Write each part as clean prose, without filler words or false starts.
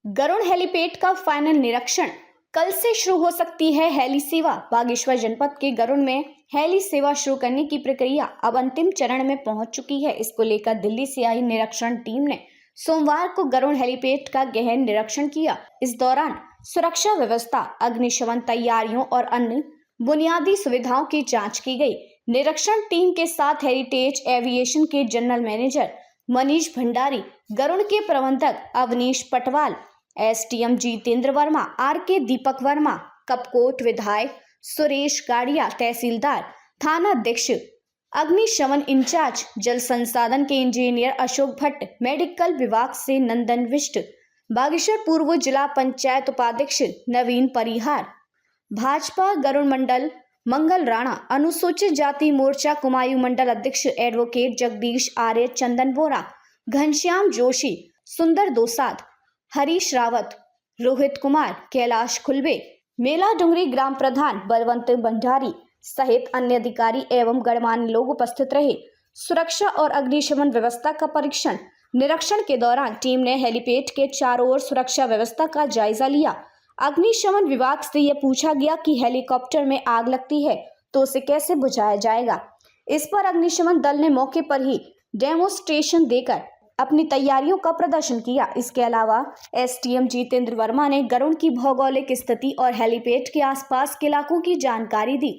Garuda helipad का final निरीक्षण। कल से शुरू हो सकती है हेली सेवा। बागेश्वर जनपद के गरुड़ में हेली सेवा शुरू करने की प्रक्रिया अब अंतिम चरण में पहुंच चुकी है। इसको लेकर दिल्ली से आई निरीक्षण टीम ने सोमवार को गरुड़ हेलीपैड का गहन निरीक्षण किया। इस दौरान सुरक्षा व्यवस्था, अग्निशमन तैयारियों और अन्य बुनियादी सुविधाओं की जांच की गई। निरीक्षण टीम के साथ हेरिटेज एविएशन के जनरल मैनेजर मनीष भंडारी, गरुड़ के प्रबंधक अवनीश पटवाल, एसडीएम जितेंद्र वर्मा, आरके दीपक वर्मा, कपकोट विधायक सुरेश गाड़िया, तहसीलदार, थाना अध्यक्ष, अग्निशमन इंचार्ज, जल संसाधन के इंजीनियर अशोक भट्ट, मेडिकल विभाग से नंदन विष्ट, बागेश्वर पूर्व जिला पंचायत उपाध्यक्ष नवीन परिहार, भाजपा गरुड़ मंडल मंगल राणा, अनुसूचित जाति मोर्चा कुमायूं मंडल अध्यक्ष एडवोकेट जगदीश आर्य, चंदन बोरा, घनश्याम जोशी, सुंदर दोसाद, हरीश रावत, रोहित कुमार, कैलाश खुलबे, मेला डुंगरी ग्राम प्रधान बलवंत भंडारी सहित अन्य अधिकारी एवं गणमान्य लोग उपस्थित रहे। सुरक्षा और अग्निशमन व्यवस्था का परीक्षण। निरीक्षण के दौरान टीम ने हेलीपैड के चारों ओर सुरक्षा व्यवस्था का जायजा लिया। अग्निशमन विभाग से यह पूछा गया कि हेलीकॉप्टर में आग लगती है तो उसे कैसे बुझाया जाएगा। इस पर अग्निशमन दल ने मौके पर ही डेमोन्स्ट्रेशन देकर अपनी तैयारियों का प्रदर्शन किया। इसके अलावा एसडीएम जितेंद्र वर्मा ने गरुड़ की भौगोलिक स्थिति और हेलीपैड के आसपास के इलाकों की जानकारी दी।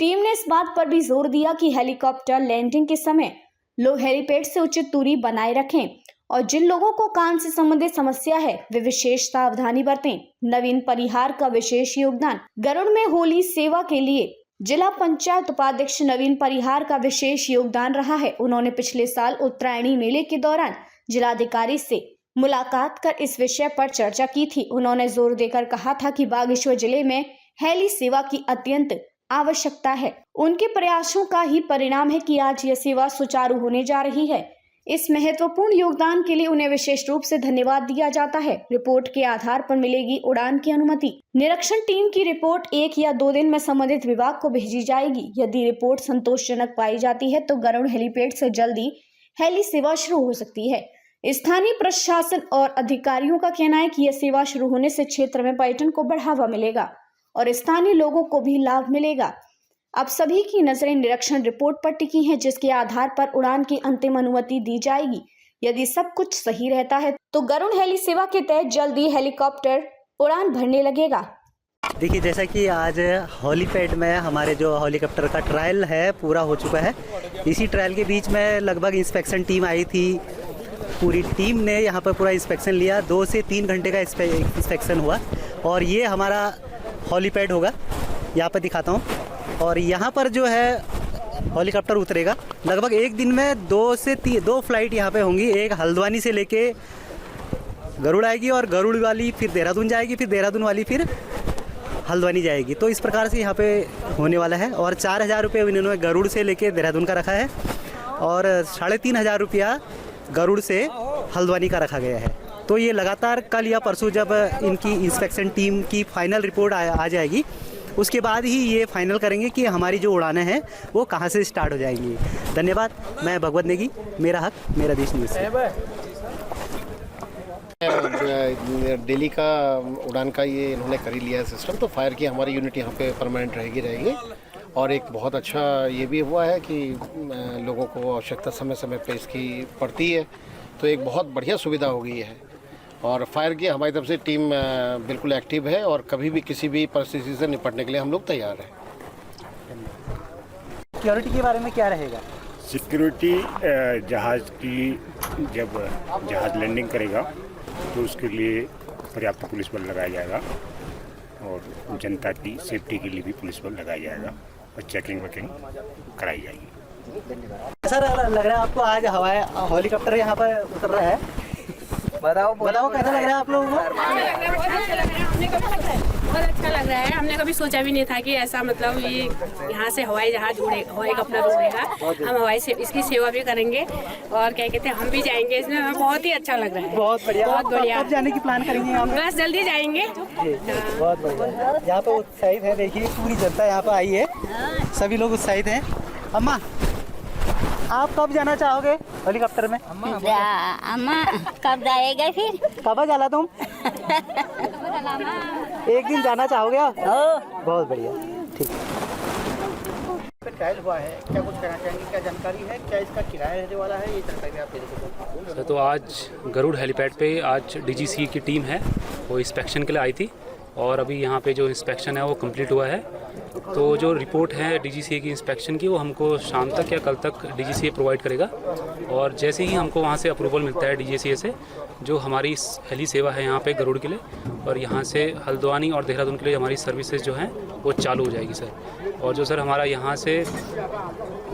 टीम ने इस बात पर भी जोर दिया कि हेलीकॉप्टर लैंडिंग के समय लोग हेलीपैड से उचित दूरी बनाए रखें और जिन लोगों को कान से संबंधित समस्या है वे विशेष सावधानी बरतें। नवीन परिहार का विशेष योगदान। गरुड़ में होली सेवा के लिए जिला पंचायत उपाध्यक्ष नवीन परिहार का विशेष योगदान रहा है। उन्होंने पिछले साल उत्तरायणी मेले के दौरान जिलाधिकारी से मुलाकात कर इस विषय पर चर्चा की थी। उन्होंने जोर देकर कहा था कि बागेश्वर जिले में हेली सेवा की अत्यंत आवश्यकता है। उनके प्रयासों का ही परिणाम है कि आज यह सेवा सुचारू होने जा रही है। इस महत्वपूर्ण योगदान के लिए उन्हें विशेष रूप से धन्यवाद दिया जाता है। रिपोर्ट के आधार पर मिलेगी उड़ान की अनुमति। निरीक्षण टीम की रिपोर्ट 1 या 2 दिन में संबंधित विभाग को भेजी जाएगी। यदि रिपोर्ट संतोषजनक पाई जाती है तो गरुड़ हेलीपैड से जल्दी हेली सेवा शुरू हो सकती है। स्थानीय प्रशासन और अधिकारियों का कहना है कि यह सेवा शुरू होने से क्षेत्र में पर्यटन को बढ़ावा मिलेगा और स्थानीय लोगों को भी लाभ मिलेगा। अब सभी की नजरें निरीक्षण रिपोर्ट पर टिकी हैं, जिसके आधार पर उड़ान की अंतिम अनुमति दी जाएगी। यदि सब कुछ सही रहता है तो गरुड़ हेली सेवा के तहत जल्दी हेलीकॉप्टर उड़ान भरने लगेगा। देखिए, जैसा कि आज हेलीपैड में हमारे जो हेलीकॉप्टर का ट्रायल है पूरा हो चुका है। इसी ट्रायल के बीच में लगभग इंस्पेक्शन टीम आई थी। पूरी टीम ने यहाँ पर पूरा इंस्पेक्शन लिया। 2 से 3 घंटे का इंस्पेक्शन हुआ और ये हमारा हेलीपैड होगा। यहाँ पर दिखाता हूँ। और यहाँ पर जो है हेलीकॉप्टर उतरेगा। लगभग एक दिन में 2 फ्लाइट यहाँ पे होंगी। एक हल्द्वानी से लेके गरुड़ आएगी और गरुड़ वाली फिर देहरादून जाएगी, फिर देहरादून वाली फिर हल्द्वानी जाएगी। तो इस प्रकार से यहाँ पे होने वाला है। और 4,000 रुपये इन्होंने गरुड़ से लेके देहरादून का रखा है और 3,500 रुपया गरुड़ से हल्द्वानी का रखा गया है। तो ये लगातार कल या परसों जब इनकी इंस्पेक्शन टीम की फाइनल रिपोर्ट आ जाएगी, उसके बाद ही ये फाइनल करेंगे कि हमारी जो उड़ानें हैं वो कहाँ से स्टार्ट हो जाएंगी। धन्यवाद। मैं भगवत नेगी, मेरा हक मेरा देश न्यूज़। दिल्ली का उड़ान का ये इन्होंने कर ही लिया है सिस्टम। तो फायर की हमारी यूनिट यहाँ पे परमानेंट रहेगी। और एक बहुत अच्छा ये भी हुआ है कि लोगों को आवश्यकता समय समय पे इसकी पड़ती है, तो एक बहुत बढ़िया सुविधा हो गई है। और फायर की हमारी तरफ से टीम बिल्कुल एक्टिव है और कभी भी किसी भी परिस्थिति से निपटने के लिए हम लोग तैयार हैं। सिक्योरिटी के बारे में क्या रहेगा? सिक्योरिटी जहाज़ की जब जहाज़ लैंडिंग करेगा तो उसके लिए पर्याप्त पुलिस बल लगाया जाएगा और जनता की सेफ्टी के लिए भी पुलिस बल लगाया जाएगा और चेकिंग वेकिंग कराई जाएगी। सर, लग रहा है आपको आज हवाई हेलीकॉप्टर यहाँ पर उतर रहा है। बताओ कैसा लग रहा है आप लोगों को? बहुत अच्छा लग रहा है। हमने कभी सोचा भी नहीं था कि ऐसा मतलब ये यहाँ से हवाई जहाज हेलीकॉप्टर उड़ेगा। हम हवाई से इसकी सेवा भी करेंगे और क्या कहते हैं हम भी जाएंगे इसमें। बहुत ही अच्छा लग रहा है। बहुत बढ़िया। बहुत बढ़िया। कब जाने की प्लान करेंगे आप? बस जल्दी जाएंगे। बहुत बढ़िया। यहाँ पे उत्साहित है। देखिए, पूरी जनता यहाँ पे आई है। सभी लोग उत्साहित हैं। अम्मा, आप कब जाना चाहोगे हेलीकॉप्टर में? अम्मा कब जाएगा फिर? कब जाला तुम? एक दिन जाना चाहोगे आप? बहुत बढ़िया, ठीक। ट्रायल हुआ है, क्या कुछ कहना चाहेंगे, क्या जानकारी है, क्या इसका किराया रहने वाला है, ये जानकारी आप दे दीजिए। तो आज गरुड़ हेलीपैड पे आज डीजीसी की टीम है, वो इंस्पेक्शन के लिए आई थी और अभी यहाँ पे जो इंस्पेक्शन है वो कंप्लीट हुआ है। तो जो रिपोर्ट है डीजीसीए की इंस्पेक्शन की वो हमको शाम तक या कल तक डीजीसीए प्रोवाइड करेगा और जैसे ही हमको वहाँ से अप्रूवल मिलता है डीजीसीए से, जो हमारी हेली सेवा है यहाँ पे गरुड़ के लिए और यहाँ से हल्द्वानी और देहरादून के लिए हमारी सर्विसेज जो हैं वो चालू हो जाएगी सर। और जो सर हमारा यहाँ से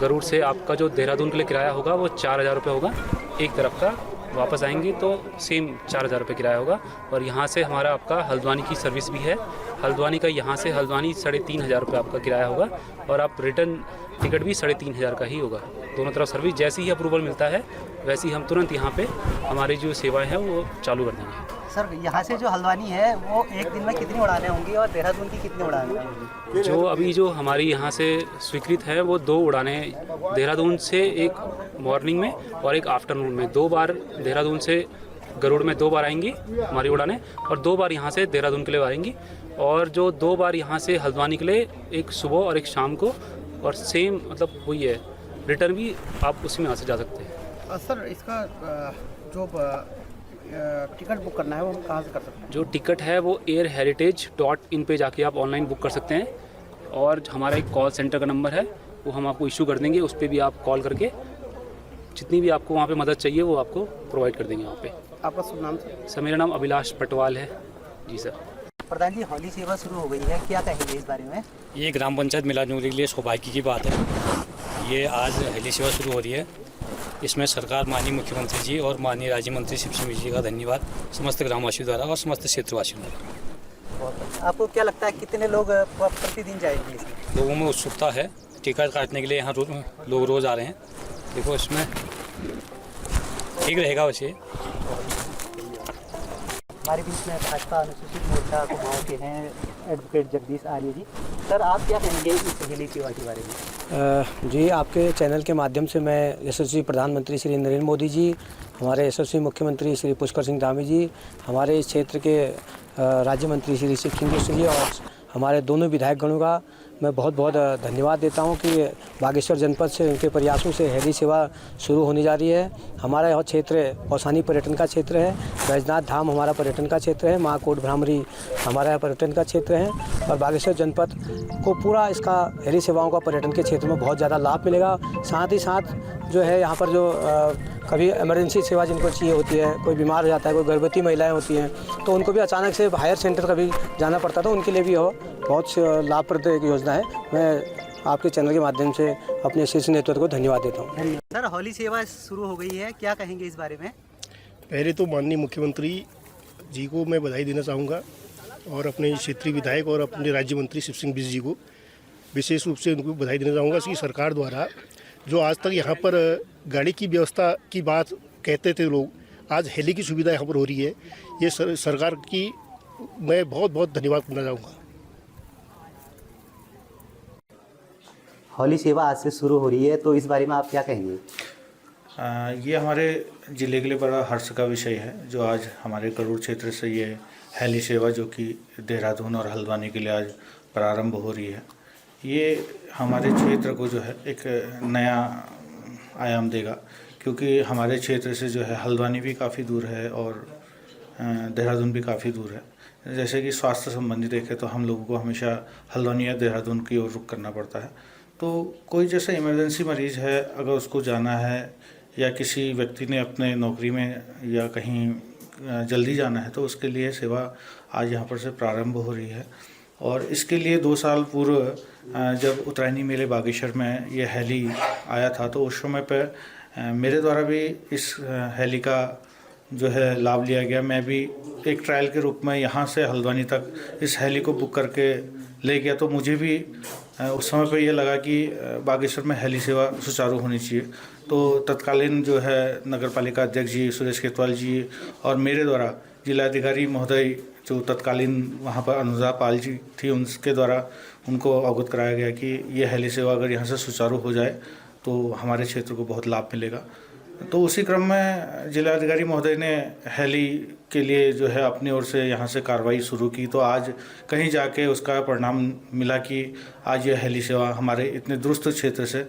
गरुड़ से आपका जो देहरादून के लिए किराया होगा वो 4,000 रुपये होगा एक तरफ का, वापस आएंगे तो सेम 4,000 रुपये किराया होगा। और यहाँ से हमारा आपका हल्द्वानी की सर्विस भी है, हल्द्वानी का यहाँ से हल्द्वानी 3,500 रुपये आपका किराया होगा और आप रिटर्न टिकट भी 3,500 का ही होगा। दोनों तरफ सर्विस जैसे ही अप्रूवल मिलता है वैसे ही हम तुरंत यहाँ पे हमारी जो सेवाएं हैं वो चालू कर देंगे। सर यहाँ से जो हल्द्वानी है वो एक दिन में कितनी उड़ानें होंगी और देहरादून की कितनी उड़ानें होंगी? जो अभी जो हमारी यहाँ से स्वीकृत है वो 2 उड़ानें देहरादून से, एक मॉर्निंग में और एक आफ्टरनून में। 2 बार देहरादून से गरुड़ में 2 बार आएंगी हमारी उड़ानें और 2 बार यहाँ से देहरादून के लिए आएंगी और जो 2 बार यहाँ से हल्द्वानी के लिए, एक सुबह और एक शाम को, और सेम मतलब वही है, रिटर्न भी आप उसी में यहाँ से जा सकते हैं। सर इसका जो टिकट बुक करना है वो हम कहाँ से कर सकते हैं? जो टिकट है वो airheritage.in पे जाके आप ऑनलाइन बुक कर सकते हैं और हमारा एक कॉल सेंटर का नंबर है वो हम आपको इशू कर देंगे, उस पर भी आप कॉल करके जितनी भी आपको वहाँ पे मदद चाहिए वो आपको प्रोवाइड कर देंगे वहाँ पे। आपका शुभ नाम सर मेरा नाम अभिलाष पटवाल है जी सर। प्रधान जी, होली सेवा शुरू हो गई है, क्या कहेंगे इस बारे में? ये ग्राम पंचायत मिलाजुली के लिए सौभाग्य की बात है। ये आज हेली सेवा शुरू हो रही है, इसमें सरकार, माननीय मुख्यमंत्री जी और माननीय राज्य मंत्री शिव सिंह जी का धन्यवाद समस्त ग्रामवासियों द्वारा और समस्त क्षेत्रवासियों द्वारा। आपको क्या लगता है कितने लोग प्रतिदिन जाएंगे इसमें? लोगों में उत्सुकता है, टिकट काटने के लिए यहाँ लोग रोज़ आ रहे हैं। देखो इसमें ठीक रहेगा वैसे। हमारे बीच में भाजपा अनुसूचित मोर्चा कुमाऊं के हैं एडवोकेट जगदीश आर्य जी। सर आप क्या कहेंगे इस हेली सेवा के बारे में? जी, आपके चैनल के माध्यम से मैं यशस्वी प्रधानमंत्री श्री नरेंद्र मोदी जी, हमारे यशस्वी मुख्यमंत्री श्री पुष्कर सिंह धामी जी, हमारे इस क्षेत्र के राज्य मंत्री श्री शिव सिंह जी और हमारे दोनों विधायकगणों का मैं बहुत बहुत धन्यवाद देता हूं कि बागेश्वर जनपद से उनके प्रयासों से हेली सेवा शुरू होने जा रही है। हमारा यह क्षेत्र औसानी पर्यटन का क्षेत्र है, बैजनाथ धाम हमारा पर्यटन का क्षेत्र है, महाकोट भ्रामरी हमारा यह पर्यटन का क्षेत्र है और बागेश्वर जनपद को पूरा इसका हेली सेवाओं का पर्यटन के क्षेत्र में बहुत ज़्यादा लाभ मिलेगा। साथ ही साथ जो है यहाँ पर जो कभी इमरजेंसी सेवा जिनको चाहिए होती है, कोई बीमार हो जाता है, कोई गर्भवती महिलाएं होती हैं तो उनको भी अचानक से हायर सेंटर कभी जाना पड़ता था, उनके लिए भी यह बहुत लाभप्रद एक योजना है। मैं आपके चैनल के माध्यम से अपने शीर्ष नेतृत्व को धन्यवाद देता हूँ। सर होली सेवा शुरू हो गई है, क्या कहेंगे इस बारे में? पहले तो माननीय मुख्यमंत्री जी को मैं बधाई देना चाहूँगा और अपने क्षेत्रीय विधायक और अपने राज्य मंत्री शिव सिंह जी को विशेष रूप से उनको बधाई देना चाहूँगा कि सरकार द्वारा जो आज तक यहाँ पर गाड़ी की व्यवस्था की बात कहते थे लोग, आज हेली की सुविधा यहाँ पर हो रही है। ये सरकार की मैं बहुत बहुत धन्यवाद करना चाहूँगा। होली सेवा आज से शुरू हो रही है तो इस बारे में आप क्या कहेंगे? ये हमारे ज़िले के लिए बड़ा हर्ष का विषय है जो आज हमारे गरुड़ क्षेत्र से ये हेली सेवा जो कि देहरादून और हल्द्वानी के लिए आज प्रारंभ हो रही है। ये हमारे क्षेत्र को जो है एक नया आयाम देगा क्योंकि हमारे क्षेत्र से जो है हल्द्वानी भी काफ़ी दूर है और देहरादून भी काफ़ी दूर है। जैसे कि स्वास्थ्य संबंधी देखें तो हम लोगों को हमेशा हल्द्वानी या देहरादून की ओर रुख करना पड़ता है। तो कोई जैसे इमरजेंसी मरीज़ है, अगर उसको जाना है या किसी व्यक्ति ने अपने नौकरी में या कहीं जल्दी जाना है तो उसके लिए सेवा आज यहाँ पर से प्रारंभ हो रही है। और इसके लिए 2 साल पूर्व जब उत्तरायणी मेले बागेश्वर में ये हेली आया था तो उस समय पर मेरे द्वारा भी इस हेली का जो है लाभ लिया गया। मैं भी एक ट्रायल के रूप में यहाँ से हल्द्वानी तक इस हेली को बुक करके ले गया तो मुझे भी उस समय पे ये लगा कि बागेश्वर में हेली सेवा सुचारू होनी चाहिए। तो तत्कालीन जो है नगर पालिका अध्यक्ष जी सुरेश केतवाल जी और मेरे द्वारा जिलाधिकारी महोदय जो तत्कालीन वहाँ पर अनुजा पाल जी थी उनके द्वारा उनको अवगत कराया गया कि ये हेली सेवा अगर यहाँ से सुचारू हो जाए तो हमारे क्षेत्र को बहुत लाभ मिलेगा। तो उसी क्रम में जिलाधिकारी महोदय ने हेली के लिए जो है अपनी ओर से यहाँ से कार्रवाई शुरू की। तो आज कहीं जाके उसका परिणाम मिला कि आज ये हेली सेवा हमारे इतने दुरुस्त क्षेत्र से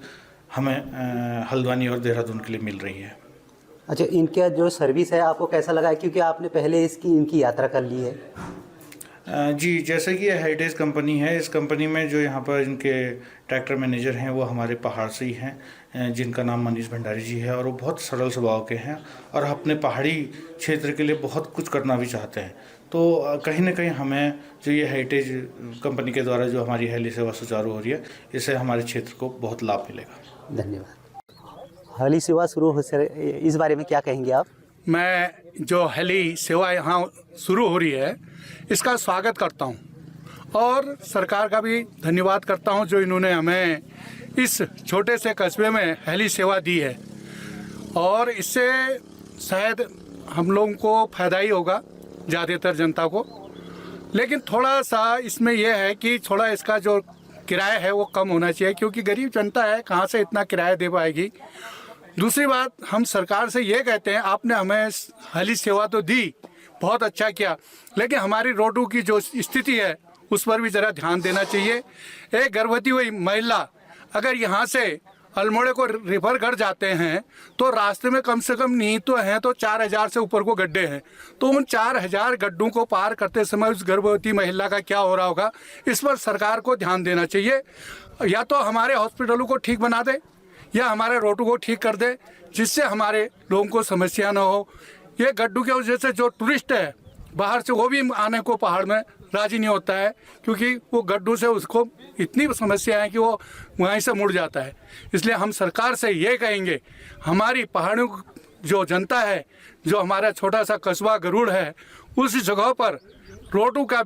हमें हल्द्वानी और देहरादून के लिए मिल रही है। अच्छा, इनका जो सर्विस है आपको कैसा लगा है, क्योंकि आपने पहले इनकी यात्रा कर ली है? जी, जैसे कि ये हेरिटेज कंपनी है, इस कंपनी में जो यहाँ पर इनके ट्रैक्टर मैनेजर हैं वो हमारे पहाड़ से ही हैं, जिनका नाम मनीष भंडारी जी है, और वो बहुत सरल स्वभाव के हैं और अपने पहाड़ी क्षेत्र के लिए बहुत कुछ करना भी चाहते हैं। तो कहीं ना कहीं हमें जो ये हेरिटेज कंपनी के द्वारा जो हमारी हेली सेवा सुचारू हो रही है, इससे हमारे क्षेत्र को बहुत लाभ मिलेगा। धन्यवाद। हेली सेवा शुरू हो इस बारे में क्या कहेंगे आप? मैं जो हेली सेवा यहाँ शुरू हो रही है इसका स्वागत करता हूँ और सरकार का भी धन्यवाद करता हूँ जो इन्होंने हमें इस छोटे से कस्बे में हेली सेवा दी है, और इससे शायद हम लोगों को फ़ायदा ही होगा, ज़्यादातर जनता को। लेकिन थोड़ा सा इसमें यह है कि थोड़ा इसका जो किराया है वो कम होना चाहिए, क्योंकि गरीब जनता है, कहाँ से इतना किराया दे पाएगी। दूसरी बात, हम सरकार से ये कहते हैं, आपने हमें हेली सेवा तो दी, बहुत अच्छा किया, लेकिन हमारी रोडों की जो स्थिति है उस पर भी ज़रा ध्यान देना चाहिए। एक गर्भवती हुई महिला अगर यहाँ से अल्मोड़े को रेफर कर जाते हैं तो रास्ते में कम से कम नहीं तो हैं तो 4000 से ऊपर को गड्ढे हैं। तो उन 4000 गड्ढों को पार करते समय उस गर्भवती महिला का क्या हो रहा होगा, इस पर सरकार को ध्यान देना चाहिए। या तो हमारे हॉस्पिटलों को ठीक बना दे या हमारे रोडों को ठीक कर दे, जिससे हमारे लोगों को समस्या न हो। ये गड्ढों की वजह से जो टूरिस्ट है बाहर से, वो भी आने को पहाड़ में राजी नहीं होता है, क्योंकि वो गड्ढों से उसको इतनी समस्या है कि वो वहीं से मुड़ जाता है। इसलिए हम सरकार से ये कहेंगे, हमारी पहाड़ों जो जनता है, जो हमारा छोटा सा कस्बा गरुड़ है, उस जगह पर रोडों का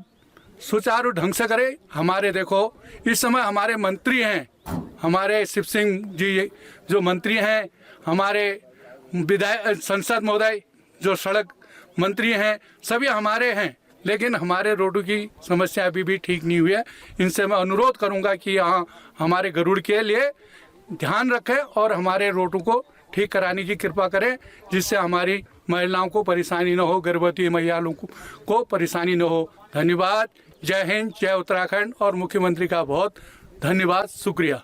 सुचारू ढंग से करे। हमारे देखो इस समय हमारे मंत्री हैं, हमारे शिव सिंह जी जो मंत्री हैं, हमारे विधायक संसद महोदय जो सड़क मंत्री हैं, सभी हमारे हैं, लेकिन हमारे रोडों की समस्या अभी भी ठीक नहीं हुई है। इनसे मैं अनुरोध करूंगा कि यहाँ हमारे गरुड़ के लिए ध्यान रखें और हमारे रोडों को ठीक कराने की कृपा करें, जिससे हमारी महिलाओं को परेशानी न हो, गर्भवती महिलाओं को परेशानी न हो। धन्यवाद। जय हिंद, जय उत्तराखंड, और मुख्यमंत्री का बहुत धन्यवाद, शुक्रिया।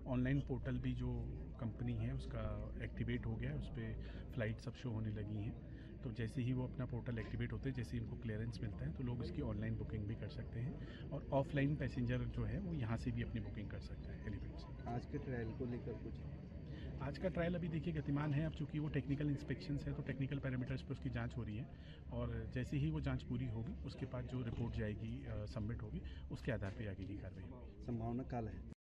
ऑनलाइन पोर्टल भी जो कंपनी है उसका एक्टिवेट हो गया है, उस पर फ़्लाइट सब शो होने लगी हैं। तो जैसे ही वो अपना पोर्टल एक्टिवेट होते हैं, जैसे ही इनको क्लियरेंस मिलता है, तो लोग इसकी ऑनलाइन बुकिंग भी कर सकते हैं, और ऑफलाइन पैसेंजर जो है वो यहाँ से भी अपनी बुकिंग कर सकता है हेलीपैड से। आज के ट्रायल को लेकर कुछ? आज का ट्रायल अभी देखिए गतिमान है। अब चूँकि वो टेक्निकल इंस्पेक्शंस है तो टेक्निकल पैरामीटर्स पर उसकी जांच हो रही है, और जैसे ही वो जांच पूरी होगी उसके बाद जो रिपोर्ट जाएगी, सबमिट होगी, उसके आधार पर आगे की कार्रवाई होगी। संभावना काल है?